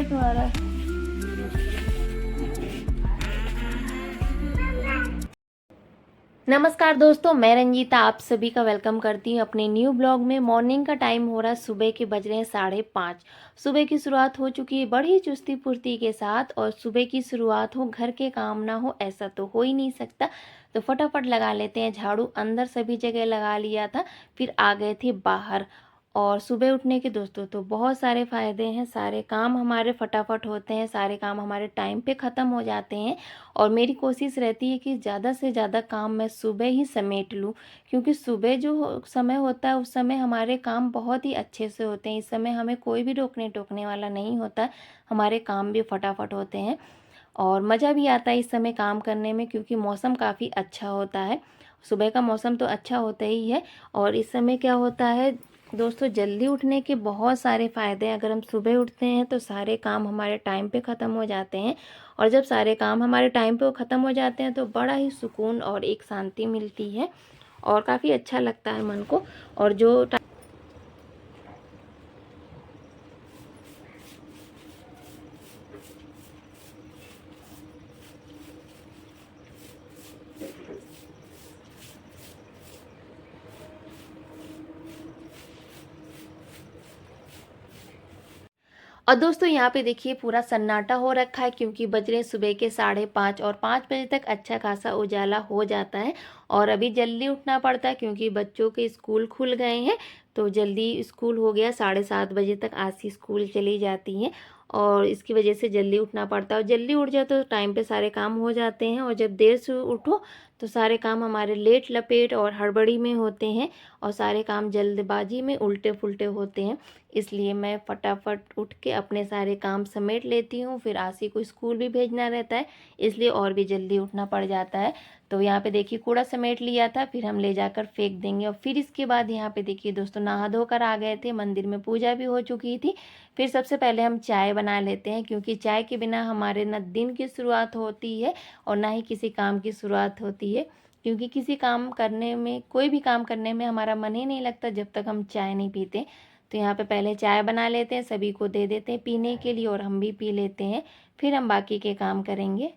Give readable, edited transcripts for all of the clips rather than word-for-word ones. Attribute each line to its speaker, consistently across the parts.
Speaker 1: है तुम्हारा। नमस्कार दोस्तों, मैं रंजीता आप सभी का वेलकम करती हूँ अपने न्यू ब्लॉग में। मॉर्निंग का टाइम हो रहा है, सुबह के बज रहे हैं 5:30। सुबह की शुरुआत हो चुकी है बड़ी चुस्ती फुर्ती के साथ। और सुबह की शुरुआत हो, घर के काम ना हो, ऐसा तो हो ही नहीं सकता। तो फटाफट लगा लेते हैं झाड़ू। अंदर सभी जगह लगा लिया था, फिर आ गए थे बाहर। और सुबह उठने के दोस्तों तो बहुत सारे फ़ायदे हैं। सारे काम हमारे फटाफट होते हैं, सारे काम हमारे टाइम पे ख़त्म हो जाते हैं। और मेरी कोशिश रहती है कि ज़्यादा से ज़्यादा काम मैं सुबह ही समेट लूँ, क्योंकि सुबह जो समय होता है उस समय हमारे काम बहुत ही अच्छे से होते हैं। इस समय हमें कोई भी रोकने टोकने वाला नहीं होता, हमारे काम भी फटाफट होते हैं। और मज़ा भी आता है इस समय काम करने में, क्योंकि मौसम काफ़ी अच्छा होता है। सुबह का मौसम तो अच्छा होता ही है। और इस समय क्या होता है दोस्तों, जल्दी उठने के बहुत सारे फ़ायदे हैं। अगर हम सुबह उठते हैं तो सारे काम हमारे टाइम पे ख़त्म हो जाते हैं। और जब सारे काम हमारे टाइम पे ख़त्म हो जाते हैं तो बड़ा ही सुकून और एक शांति मिलती है और काफ़ी अच्छा लगता है मन को। और जो और दोस्तों यहाँ पे देखिए पूरा सन्नाटा हो रखा है, क्योंकि बज रहे सुबह के 5:30 और 5 बजे तक अच्छा खासा उजाला हो जाता है। और अभी जल्दी उठना पड़ता है क्योंकि बच्चों के स्कूल खुल गए हैं। तो जल्दी स्कूल हो गया, 7:30 बजे तक आसी स्कूल चली जाती हैं। और इसकी वजह से जल्दी उठना पड़ता है। और जल्दी उठ जाओ तो टाइम पे सारे काम हो जाते हैं। और जब देर से उठो तो सारे काम हमारे लेट लपेट और हड़बड़ी में होते हैं और सारे काम जल्दबाजी में उल्टे पुल्टे होते हैं। इसलिए मैं फटाफट उठ के अपने सारे काम समेट लेती हूँ। फिर आशी को स्कूल भी भेजना रहता है, इसलिए और भी जल्दी उठना पड़ जाता है। तो यहाँ पे देखिए कूड़ा समेट लिया था, फिर हम ले जाकर फेंक देंगे। और फिर इसके बाद यहाँ पे देखिए दोस्तों नहा धोकर आ गए थे, मंदिर में पूजा भी हो चुकी थी। फिर सबसे पहले हम चाय बना लेते हैं, क्योंकि चाय के बिना हमारे ना दिन की शुरुआत होती है और ना ही किसी काम की शुरुआत होती है। क्योंकि किसी काम करने में, कोई भी काम करने में हमारा मन ही नहीं लगता जब तक हम चाय नहीं पीते। तो यहाँ पे पहले चाय बना लेते हैं, सभी को दे देते हैं पीने के लिए और हम भी पी लेते हैं। फिर हम बाकी के काम करेंगे।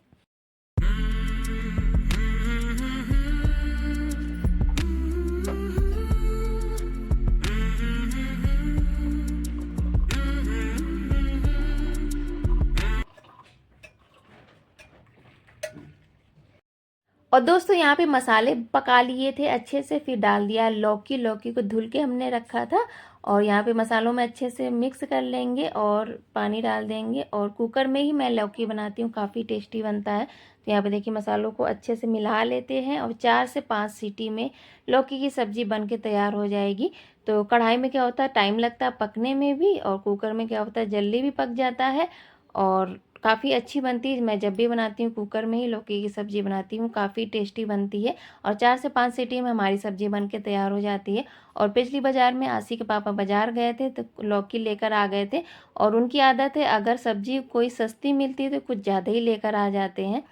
Speaker 1: और दोस्तों यहाँ पे मसाले पका लिए थे अच्छे से, फिर डाल दिया लौकी। लौकी को धुल के हमने रखा था और यहाँ पे मसालों में अच्छे से मिक्स कर लेंगे और पानी डाल देंगे। और कुकर में ही मैं लौकी बनाती हूँ, काफ़ी टेस्टी बनता है। तो यहाँ पे देखिए मसालों को अच्छे से मिला लेते हैं और 4 से 5 सीटी में लौकी की सब्ज़ी बन के तैयार हो जाएगी। तो कढ़ाई में क्या होता है, टाइम लगता है पकने में भी, और कुकर में क्या होता है जल्दी भी पक जाता है और काफ़ी अच्छी बनती है। मैं जब भी बनाती हूँ कुकर में ही लौकी की सब्ज़ी बनाती हूँ, काफ़ी टेस्टी बनती है। और 4 से 5 सीटी में हमारी सब्ज़ी बन के तैयार हो जाती है। और पिछली बाज़ार में आशी के पापा बाज़ार गए थे तो लौकी लेकर आ गए थे। और उनकी आदत है, अगर सब्ज़ी कोई सस्ती मिलती है तो कुछ ज़्यादा ही लेकर आ जाते हैं।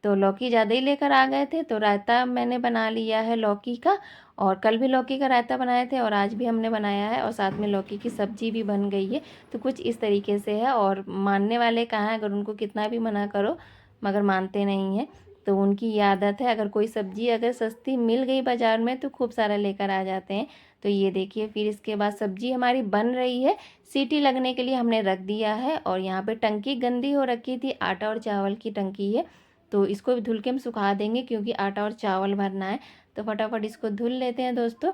Speaker 1: तो लौकी ज़्यादा ही लेकर आ गए थे। तो रायता मैंने बना लिया है लौकी का, और कल भी लौकी का रायता बनाए थे और आज भी हमने बनाया है। और साथ में लौकी की सब्ज़ी भी बन गई है। तो कुछ इस तरीके से है। और मानने वाले कहाँ हैं, अगर उनको कितना भी मना करो मगर मानते नहीं हैं। तो उनकी ये आदत है, अगर कोई सब्ज़ी अगर सस्ती मिल गई बाज़ार में तो खूब सारा लेकर आ जाते हैं। तो ये देखिए फिर इसके बाद सब्ज़ी हमारी बन रही है, सीटी लगने के लिए हमने रख दिया है। और यहाँ पे टंकी गंदी हो रखी थी, आटा और चावल की टंकी है। तो इसको भी धुल के हम सुखा देंगे, क्योंकि आटा और चावल भरना है। तो फटाफट इसको धुल लेते हैं दोस्तों।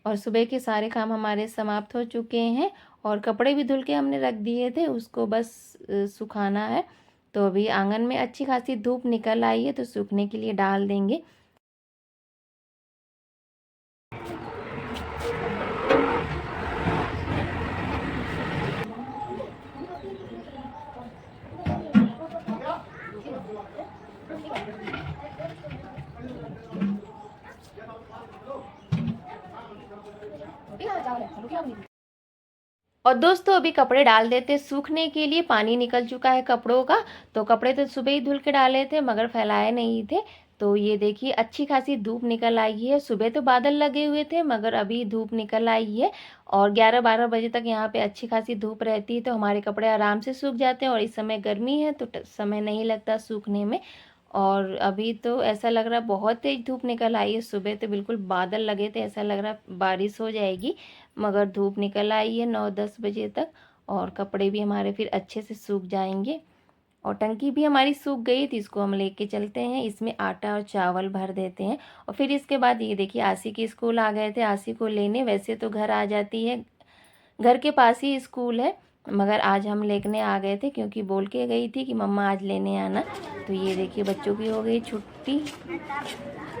Speaker 1: और सुबह के सारे काम हमारे समाप्त हो चुके हैं। और कपड़े भी धुल के हमने रख दिए थे, उसको बस सुखाना है। तो अभी आंगन में अच्छी खासी धूप निकल आई है, तो सूखने के लिए डाल देंगे। और दोस्तों अभी कपड़े डाल देते सूखने के लिए, पानी निकल चुका है कपड़ों का। तो कपड़े तो सुबह ही धुल के डाले थे मगर फैलाए नहीं थे। तो ये देखिए अच्छी खासी धूप निकल आई है। सुबह तो बादल लगे हुए थे मगर अभी धूप निकल आई है और 11-12 बजे तक यहाँ पे अच्छी खासी धूप रहती है तो हमारे कपड़े आराम से सूख जाते हैं और इस समय गर्मी है तो समय नहीं लगता सूखने में। और अभी तो ऐसा लग रहा है बहुत तेज धूप निकल आई है। सुबह तो बिल्कुल बादल लगे थे, ऐसा लग रहा बारिश हो जाएगी मगर धूप निकल आई है 9-10 बजे तक और कपड़े भी हमारे फिर अच्छे से सूख जाएंगे। और टंकी भी हमारी सूख गई थी, इसको हम लेके चलते हैं, इसमें आटा और चावल भर देते हैं। और फिर इसके बाद ये देखिए आशी के स्कूल आ गए थे आशी को लेने। वैसे तो घर आ जाती है, घर के पास ही स्कूल है मगर आज हम लेने आ गए थे क्योंकि बोल के गई थी कि मम्मा आज लेने आना। तो ये देखिए बच्चों की हो गई छुट्टी।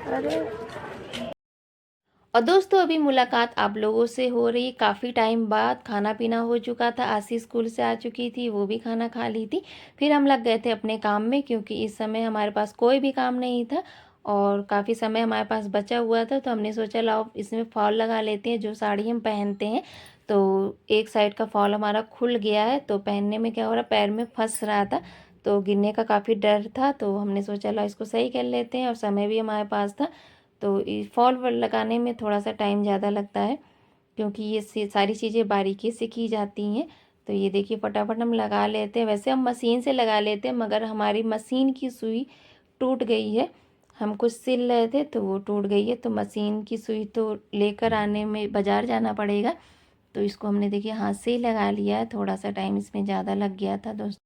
Speaker 1: अरे और दोस्तों अभी मुलाकात आप लोगों से हो रही, काफ़ी टाइम बाद खाना पीना हो चुका था। आशी स्कूल से आ चुकी थी, वो भी खाना खा ली थी। फिर हम लग गए थे अपने काम में क्योंकि इस समय हमारे पास कोई भी काम नहीं था और काफ़ी समय हमारे पास बचा हुआ था तो हमने सोचा लाओ इसमें फॉल लगा लेते हैं जो साड़ी हम पहनते हैं। तो एक साइड का फॉल हमारा खुल गया है तो पहनने में क्या हो रहा, पैर में फंस रहा था तो गिरने का काफ़ी डर था। तो हमने सोचा लाओ इसको सही कर लेते हैं और समय भी हमारे पास था। तो फॉल लगाने में थोड़ा सा टाइम ज़्यादा लगता है क्योंकि ये सारी चीज़ें बारीकी से की जाती हैं। तो ये देखिए फटाफट हम लगा लेते हैं। वैसे हम मशीन से लगा लेते हैं मगर हमारी मशीन की सुई टूट गई है। हम कुछ सिल रहे थे तो वो टूट गई है तो मशीन की सुई तो लेकर आने में बाज़ार जाना पड़ेगा। तो इसको हमने देखिए हाथ से ही लगा लिया है, थोड़ा सा टाइम इसमें ज़्यादा लग गया था दोस्तों।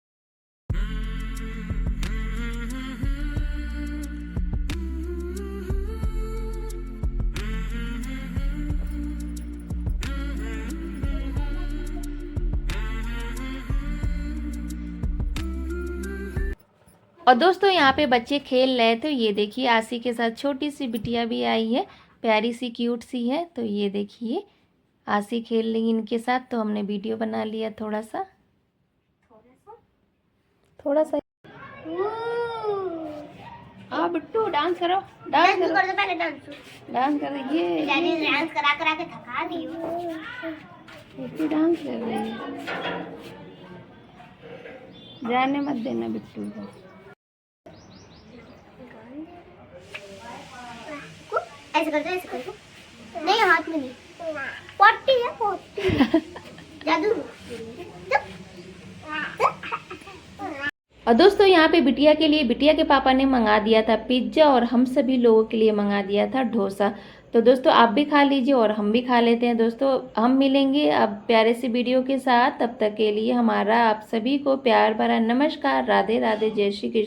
Speaker 1: और दोस्तों यहाँ पे बच्चे खेल रहे थे। ये देखिए आशी के साथ छोटी सी बिटिया भी आई है, प्यारी सी क्यूट सी है। तो ये देखिए आशी खेल रही इनके साथ तो हमने वीडियो बना लिया थोड़ा सा। हाँ बिट्टू डांस करो, डांस करो, पहले डांस करो। ये डांस करा के थका दी बिट्टू, डांस कर रही है। जाने मत देना बिट्टू को। ऐसे करते ऐसे करते नहीं, हाथ में नहीं, पोटी है पोटी जादू। और दोस्तों यहाँ पे बिटिया के लिए बिटिया के पापा ने मंगा दिया था पिज्ज़ा और हम सभी लोगों के लिए मंगा दिया था डोसा। तो दोस्तों आप भी खा लीजिए और हम भी खा लेते हैं। दोस्तों हम मिलेंगे अब प्यारे से वीडियो के साथ, तब तक के लिए हमारा आप सभी को प्यार भरा नमस्कार, राधे राधे, जय श्री कृष्ण।